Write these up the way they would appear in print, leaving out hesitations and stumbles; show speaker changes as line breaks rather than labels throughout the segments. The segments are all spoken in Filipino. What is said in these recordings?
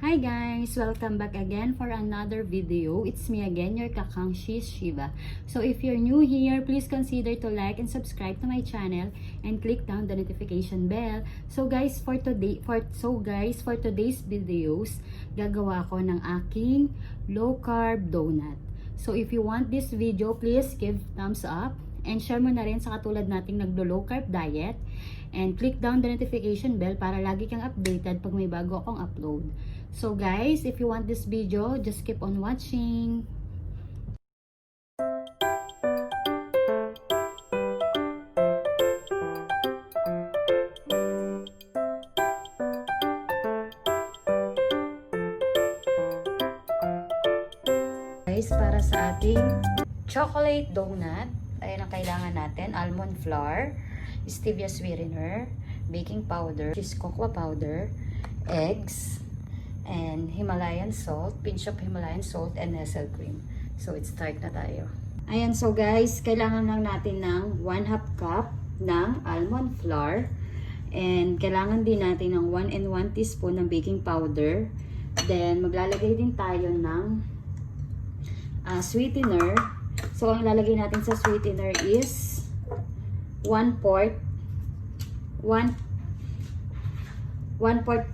Hi guys! Welcome back again for another video. It's me again, your Kakangshie'S SHIEVAH. So if you're new here, please consider to like and subscribe to my channel and click down the notification bell. So guys, for today's videos, gagawa ko ng aking low carb donut. So if you want this video, please give thumbs up and share mo na rin sa katulad nating naglo-low carb diet. And click down the notification bell para lagi kang updated pag may bago akong upload. So guys, if you want this video, just keep on watching. Guys, para sa ating chocolate donut, ayan ang kailangan natin: almond flour, stevia sweetener, baking powder, cocoa powder, eggs, and Himalayan salt, pinch of Himalayan salt, and nestle cream. So, start na tayo. Ayan, so guys, kailangan lang natin ng 1/2 cup ng almond flour. And kailangan din natin ng 1 and 1 teaspoon ng baking powder. Then, maglalagay din tayo ng sweetener. So, ang lalagay natin sa sweetener is 1/4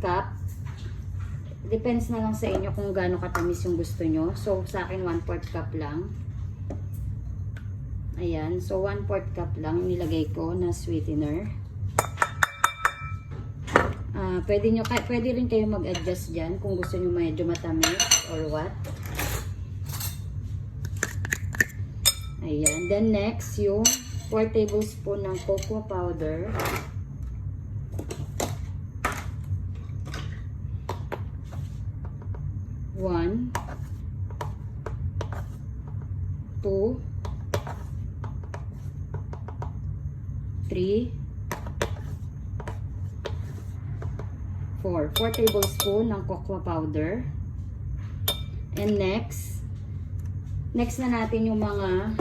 cup. Depends na lang sa inyo kung gaano katamis yung gusto nyo. So, sa akin 1/4 cup lang. Ayan. So, 1/4 cup lang nilagay ko na sweetener. Pwede rin kayo mag-adjust dyan kung gusto nyo medyo matamis or what. Ayan. Then, next, yung 4 tablespoon ng cocoa powder. 1, 2, 3, 4 tablespoon ng cocoa powder. And next na natin yung mga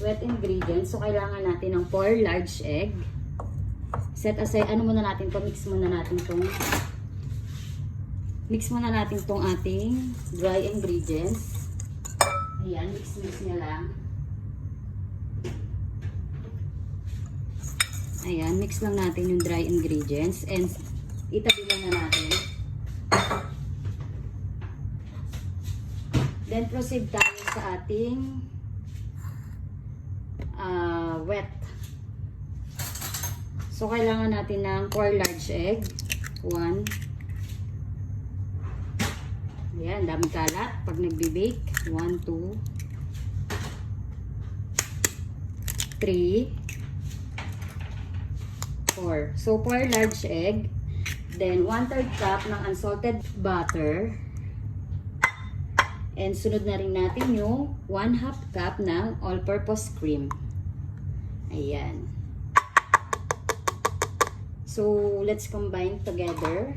wet ingredients. So, kailangan natin ng 4 large egg. Set aside, mix muna natin tong ating dry ingredients. Ayan, mix nyo lang. Ayan, mix lang natin yung dry ingredients and itabi lang na natin. Then proceed tayo sa ating wet. So, kailangan natin ng 4 large egg. 1. Ayan, daming kalat pag nagbe-bake. 1, 2, 3, 4. So, 4 large egg. Then, 1/3 cup ng unsalted butter. And sunod na rin natin yung 1/2 cup ng all-purpose cream. Ayan. So, let's combine together.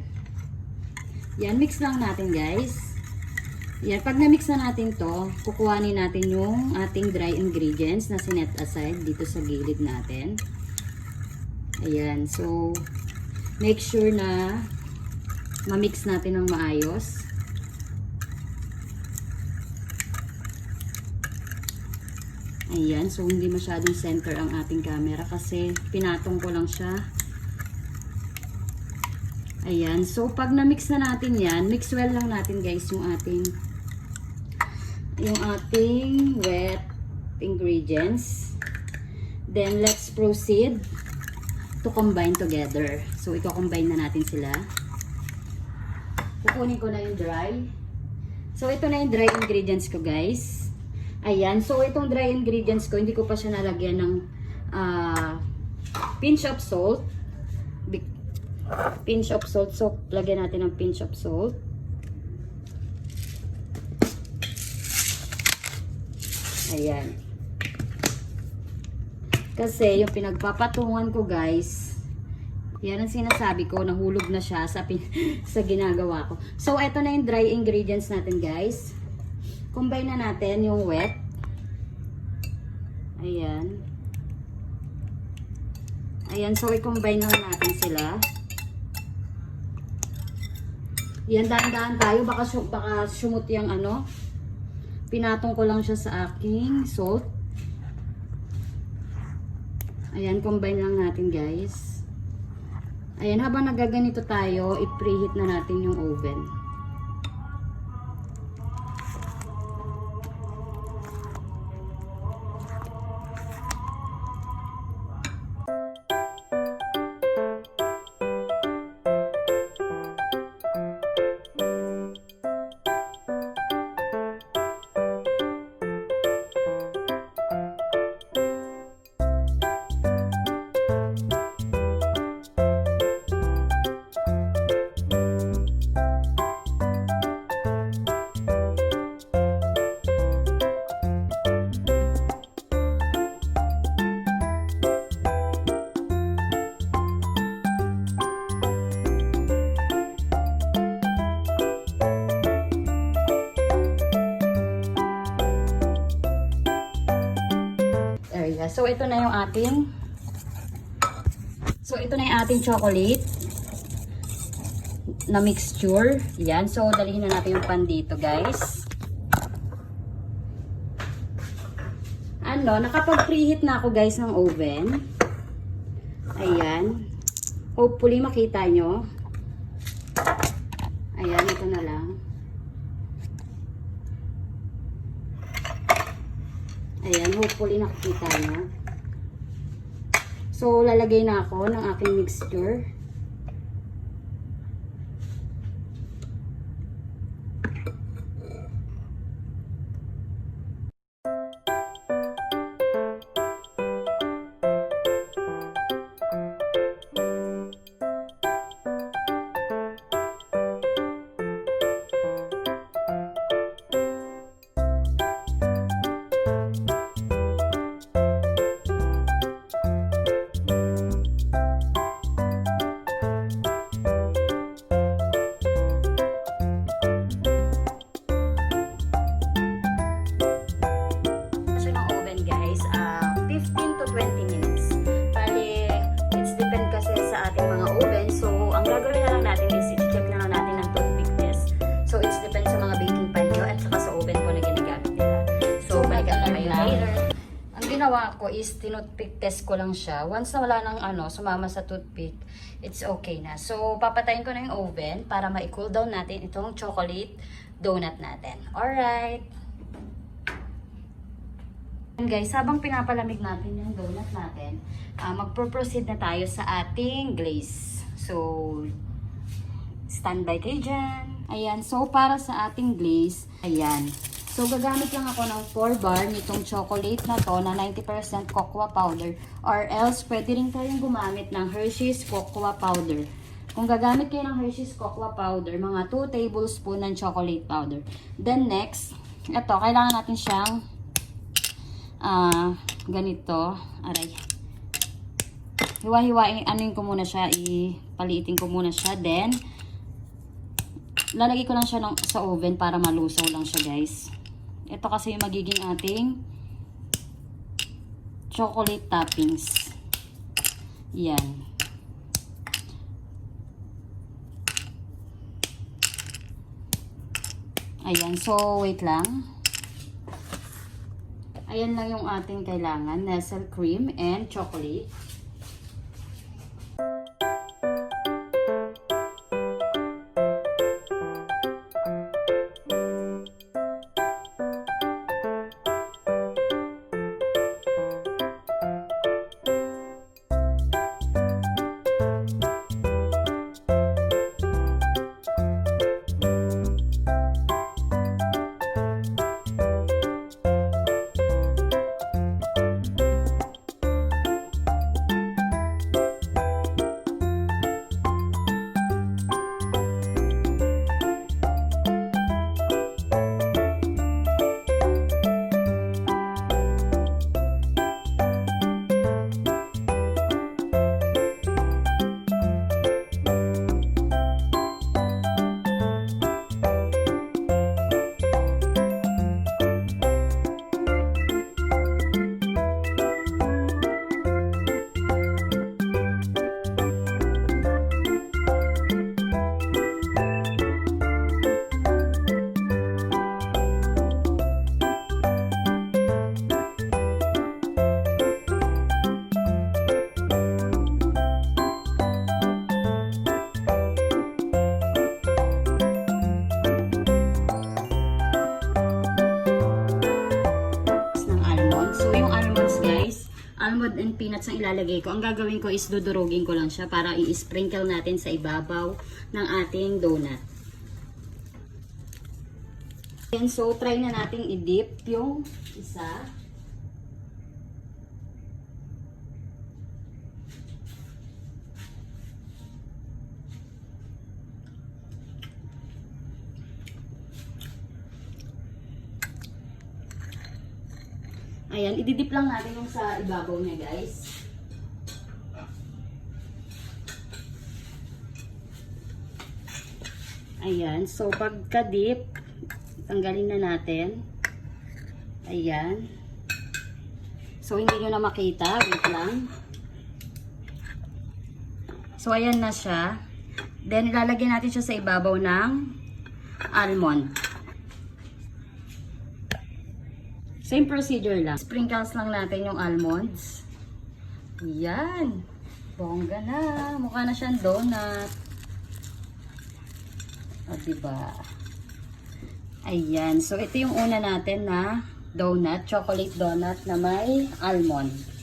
Yan, mix lang natin guys. Yan, pag na-mix na natin to, kukuhanin natin yung ating dry ingredients na sinet aside dito sa gilid natin. Ayan, so make sure na ma-mix natin ng maayos. Ayan, so hindi masyadong center ang ating camera kasi pinatong ko lang siya. Ayan, so pag na-mix na natin yan, mix well lang natin guys yung ating wet ingredients. Then let's proceed to combine together. So i-combine na natin sila. Kukunin ko na yung dry. So ito na yung dry ingredients ko guys. Ayan, so itong dry ingredients ko, hindi ko pa siya nalagyan ng pinch of salt. Pinch of salt. So, lagyan natin ng pinch of salt. Ayan. Kasi, yung pinagpapatungan ko, guys, yan ang sinasabi ko, nahulog na siya sa, sa ginagawa ko. So, eto na yung dry ingredients natin, guys. Combine na natin yung wet. Ayan. Ayan, so i-combine na natin sila. Yan, daan-daan tayo. Baka sumut yung ano. Pinatong ko lang siya sa aking salt. Ayan, combine lang natin, guys. Ayan, habang nagaganito tayo, i-preheat na natin yung oven. So, ito na yung ating chocolate na mixture. Yan. So, dalhin na natin yung pan dito, guys. Ano, nakapag-preheat na ako, guys, ng oven. Ayan. Hopefully, makita nyo. Ayan, ito na lang. Ayan, hopefully nakikita nyo. So, lalagay na ako ng aking mixture. Ginawa ko is tinutpick test ko lang siya. Once na wala nang sumama sa toothpick, it's okay na. So, papatayin ko na yung oven para ma-cool down natin itong chocolate donut natin. Alright. And guys, habang pinapalamig natin yung donut natin, magpo-proceed na tayo sa ating glaze. So, standby kayo dyan. Ayan, so para sa ating glaze, ayan. So, gagamit lang ako ng 4 bar nitong chocolate na to na 90% cocoa powder. Or else, pwede rin kayong gumamit ng Hershey's cocoa powder. Kung gagamit kayo ng Hershey's cocoa powder, mga 2 tablespoon ng chocolate powder. Then next, ito, kailangan natin siyang ganito. Aray. Hiwa-hiwain, ko muna siya, ipaliitin ko muna siya. Then, lalagay ko lang siya sa oven para malusaw lang siya, guys. Ito kasi yung magiging ating chocolate toppings. Yan. Ayan. So, wait lang. Ayan lang yung ating kailangan. Nestle cream and chocolate. donuts ang ilalagay ko. Ang gagawin ko is dudurugin ko lang siya para i-sprinkle natin sa ibabaw ng ating donut. And so, try na natin i-dip yung isa. Ayan, i-dip lang natin yung sa ibabaw niya, guys. Ayan, so pagka-dip, tanggalin na natin. Ayan. So, hindi nyo na makita. Wait lang. So, ayan na siya. Then, ilalagay natin siya sa ibabaw ng almond. Same procedure lang. Sprinkles lang natin yung almonds. Ayan. Bongga na. Mukha na siyang donut. O, diba? Ayan. So, ito yung una natin na donut. Chocolate donut na may almond.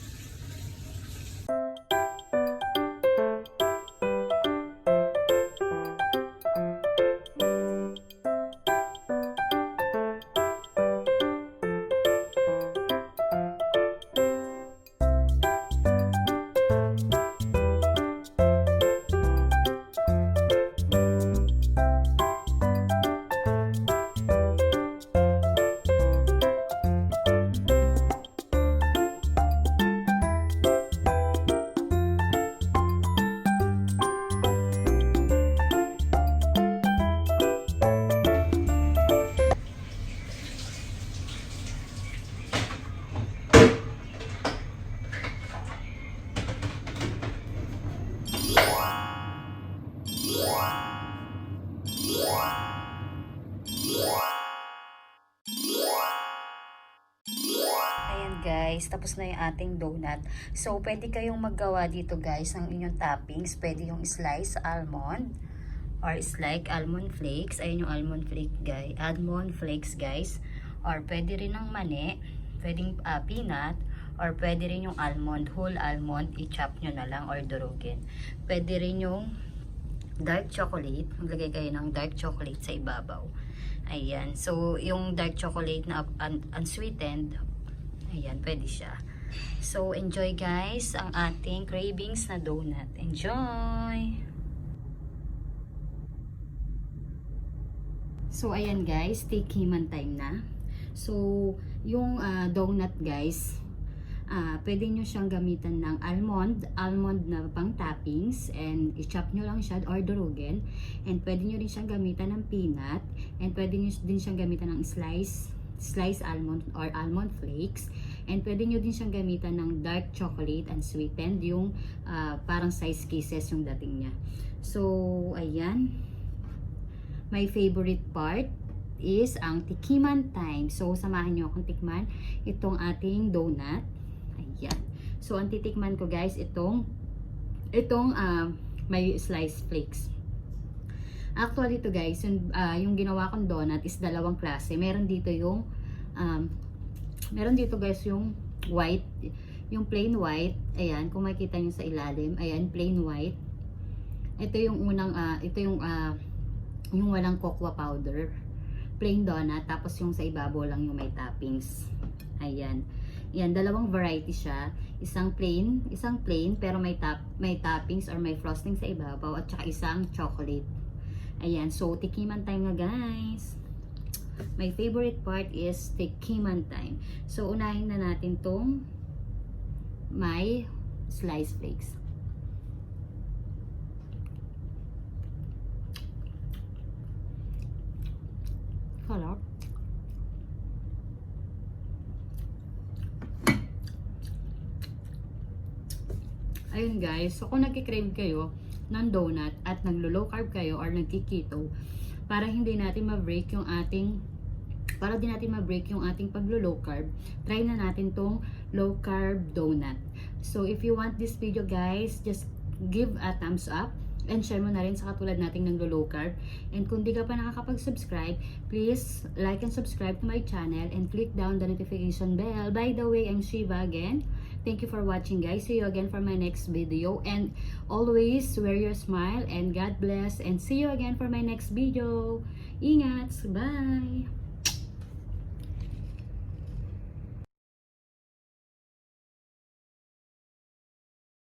Guys, tapos na yung ating donut. So, pwede kayong maggawa dito guys ng inyong toppings. Pwede yung slice almond or slice almond flakes. Ayun yung almond flakes guys. Or pwede rin ng mani, pwedeng peanut, or pwede rin yung almond, whole almond, i-chop nyo na lang or durugin. Pwede rin yung dark chocolate. Maglagay kayo ng dark chocolate sa ibabaw. Ayan. So, yung dark chocolate na unsweetened, ayan, pwede siya. So, enjoy guys ang ating cravings na donut. Enjoy! So, ayan guys, tikiman time na. So, yung donut guys, pwede nyo siyang gamitan ng almond na pang toppings, and i-chop nyo lang siya or durugin. And pwede nyo rin siyang gamitan ng peanut, and pwede nyo din siyang gamitan ng slice almond or almond flakes, and pwede nyo din siyang gamitan ng dark chocolate and sweetened, yung parang size kisses yung dating niya. So, ayan. My favorite part is ang tikiman time. So, samahan nyo akong tikman itong ating donut. Ayan. So, ang titikman ko guys, itong may slice flakes. Actually ito guys, yung ginawa kong donut is dalawang klase. Meron dito guys yung white, yung plain white. Ayan, kung makikita nyo sa ilalim, ayan, plain white. Ito yung unang, yung walang cocoa powder, plain donut. Tapos yung sa ibabaw lang yung may toppings. Ayan. Yan, dalawang variety siya. Isang plain pero may toppings or may frosting sa ibabaw, at saka isang chocolate. Ayan, so tikiman time na guys. My favorite part is tikiman time. So unahin na natin tong may slice flakes. Sarap. Ayun guys, so kung nagki-crave kayo ng donut at naglo-low carb kayo or nagki-keto, para hindi natin ma-break yung ating paglo-low carb, try na natin tong low carb donut. So if you want this video guys, just give a thumbs up and share mo na rin sa katulad nating naglo-low carb. And kung di ka pa nakakapag-subscribe, please like and subscribe to my channel and click down the notification bell. By the way, I'm SHIEVAH again. Thank you for watching, guys. See you again for my next video. And always wear your smile and God bless. And see you again for my next video. Ingat. Bye!